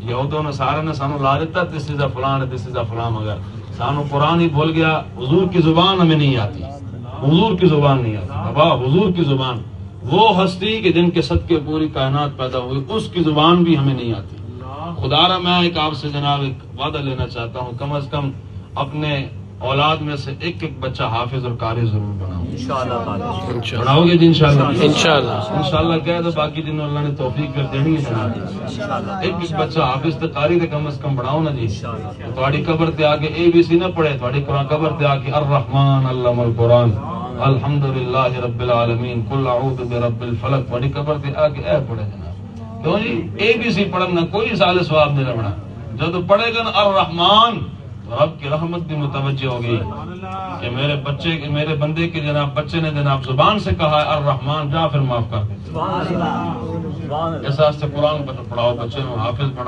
यहूदों ने सारे ने सानू ला दिता दिस इज अ फलान दिस इज अ फलान, मगर सानू कुरान ही भूल गया। हुजूर की जुबान हमें नहीं आती, हुजूर की जुबान नहीं आती बाबा। हुजूर की जुबान, वो हस्ती कि जिनके सदके पूरी कायनात पैदा हुई, उसकी जुबान भी हमें नहीं आती। खुदारा मैं एक आपसे जनाब एक वादा लेना चाहता हूँ, कम से कम अपने औलाद में से एक एक बच्चा हाफिज और कारी जरूर बनाओ। इंशाअल्लाह बनाओगे जी? इंशाअल्लाह कह दो, बाकी दिन अल्लाह ने तौफीक कर देनी है जनाब। एक एक बच्चा हाफिज ते कारी ते कम से कम बनाओ ना जी। थोड़ी कबर ते आके ABC ना पढ़े, थोड़ी कबर ते आके अर रहमान अल्लमल कुरान अल्हम्दुलिल्लाह रब्बिल आलमीन कुल अऊज़ु बिरब्बिल फलक, थोड़ी कबर ते आके ए पढ़े जनाब। क्यों जी? ABC पढ़ना कोई साल सवाब नहीं लगना। जब पढ़ेगा ना अर रहमान, रब की रहमत भी मुतवज्जह होगी कि मेरे बच्चे मेरे बंदे के जनाब बच्चे ने जनाब जुबान से कहा है अर रहमान, जा फिर माफ कर दे। ऐसा कुरान पढ़ाओ बच्चे में, हाफिज बनाओ।